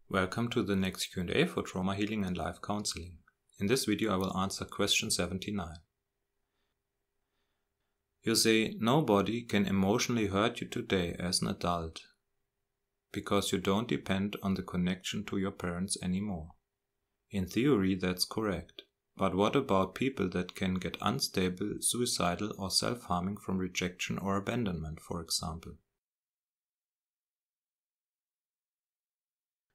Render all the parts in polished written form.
Welcome to the next Q&A for trauma healing and life counseling. In this video I will answer question 79. You say nobody can emotionally hurt you today as an adult because you don't depend on the connection to your parents anymore. In theory that's correct, but what about people that can get unstable, suicidal or self-harming from rejection or abandonment, for example?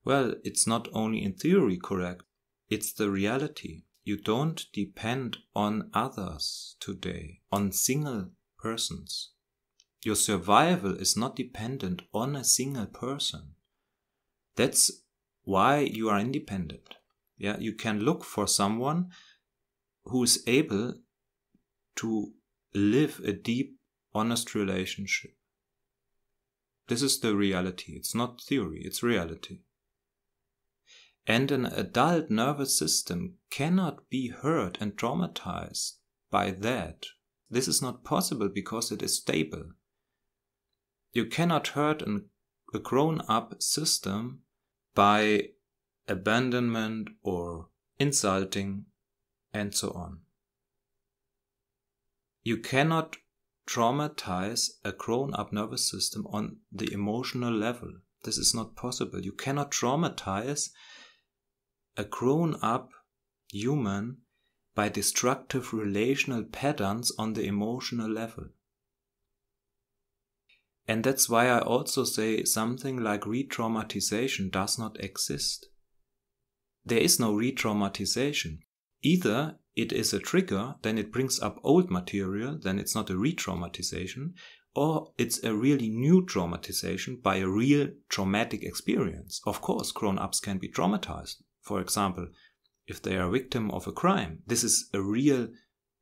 Well, it's not only in theory correct, it's the reality. You don't depend on others today, on single persons. Your survival is not dependent on a single person. That's why you are independent. Yeah, you can look for someone who is able to live a deep, honest relationship. This is the reality. It's not theory, it's reality. And an adult nervous system cannot be hurt and traumatized by that. This is not possible because it is stable. You cannot hurt a grown-up system by abandonment or insulting and so on. You cannot traumatize a grown-up nervous system on the emotional level. This is not possible. You cannot traumatize a grown-up human by destructive relational patterns on the emotional level. And that's why I also say something like re-traumatization does not exist. There is no re-traumatization. Either it is a trigger, then it brings up old material, then it's not a re-traumatization, or it's a really new traumatization by a real traumatic experience. Of course, grown-ups can be traumatized. For example, if they are a victim of a crime, this is a real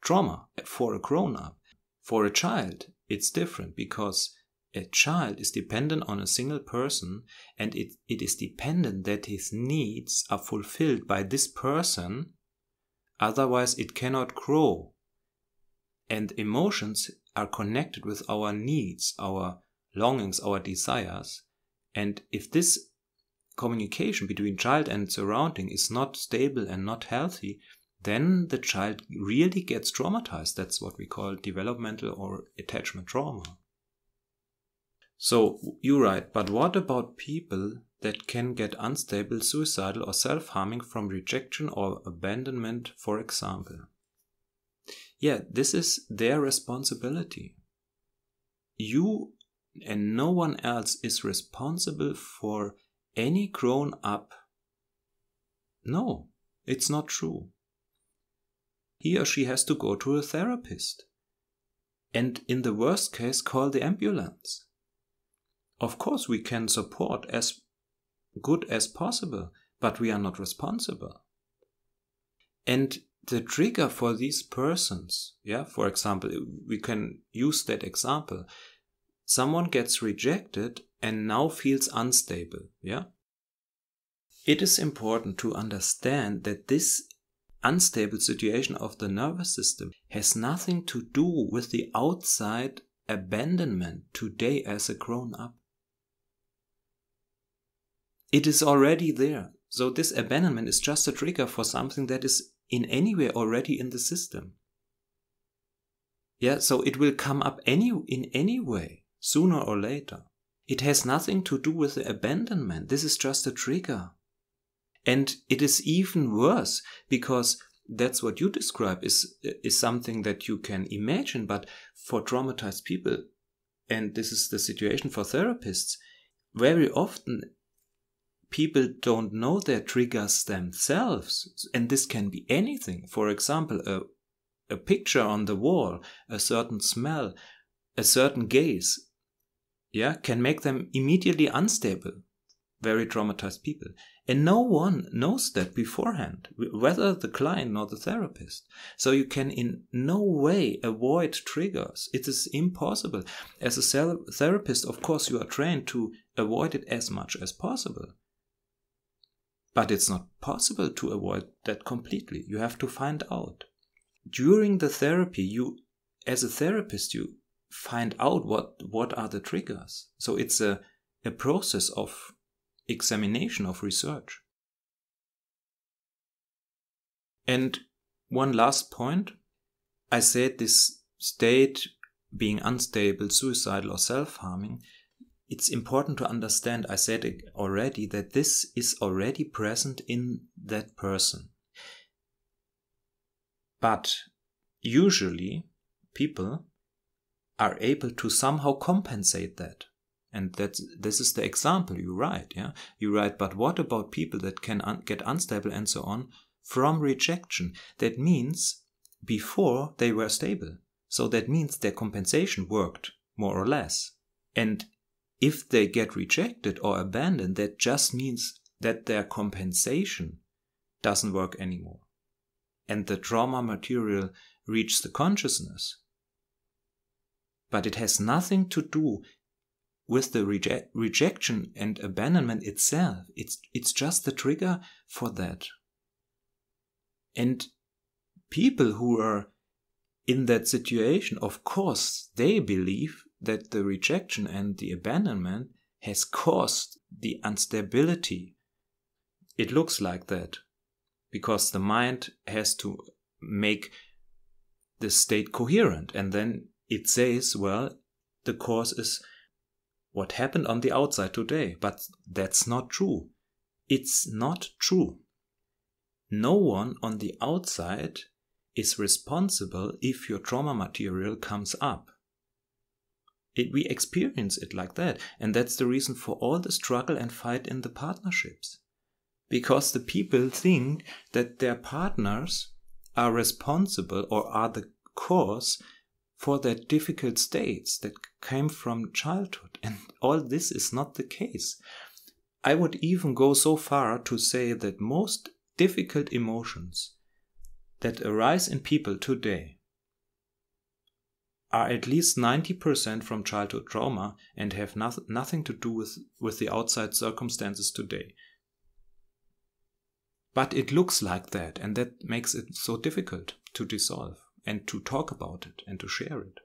trauma for a grown-up. For a child, it's different because a child is dependent on a single person and it is dependent that his needs are fulfilled by this person, otherwise it cannot grow. And emotions are connected with our needs, our longings, our desires. And if this communication between child and surrounding is not stable and not healthy, then the child really gets traumatized. That's what we call developmental or attachment trauma. So you're right, but what about people that can get unstable, suicidal or self-harming from rejection or abandonment, for example? Yeah, this is their responsibility. You and no one else is responsible for any grown up. No, it's not true. He or she has to go to a therapist. And in the worst case, call the ambulance. Of course, we can support as good as possible, but we are not responsible. And the trigger for these persons, for example, we can use that example. Someone gets rejected and now feels unstable, It is important to understand that this unstable situation of the nervous system has nothing to do with the outside abandonment today as a grown-up. It is already there. So this abandonment is just a trigger for something that is in any way already in the system. So it will come up in any way, sooner or later. It has nothing to do with the abandonment. This is just a trigger. And it is even worse because that's what you describe is something that you can imagine, but for traumatized people, and this is the situation for therapists, very often people don't know their triggers themselves, and this can be anything. For example, a picture on the wall, a certain smell, a certain gaze, can make them immediately unstable. Very traumatized people. And no one knows that beforehand, whether the client or the therapist. So you can in no way avoid triggers. It is impossible. As a therapist, of course, you are trained to avoid it as much as possible. But it's not possible to avoid that completely. You have to find out. During the therapy, as a therapist, you find out what are the triggers. So it's a process of examination, of research. And one last point, I said this state being unstable, suicidal or self-harming, it's important to understand, I said it already, that this is already present in that person. But usually people are able to somehow compensate that. And this is the example you write. Yeah, you write, but what about people that can get unstable and so on from rejection? That means before they were stable. So that means their compensation worked, more or less. And if they get rejected or abandoned, that just means that their compensation doesn't work anymore. And the trauma material reaches the consciousness. But it has nothing to do with the rejection and abandonment itself. It's just the trigger for that. And people who are in that situation, of course, they believe that the rejection and the abandonment has caused the instability. It looks like that, because the mind has to make the state coherent, and then it says, well, the cause is what happened on the outside today. But that's not true. It's not true. No one on the outside is responsible if your trauma material comes up. We experience it like that. And that's the reason for all the struggle and fight in the partnerships. Because the people think that their partners are responsible or are the cause for their difficult states that came from childhood. And all this is not the case. I would even go so far to say that most difficult emotions that arise in people today are at least 90% from childhood trauma and have nothing to do with the outside circumstances today. But it looks like that, and that makes it so difficult to dissolve and to talk about it and to share it.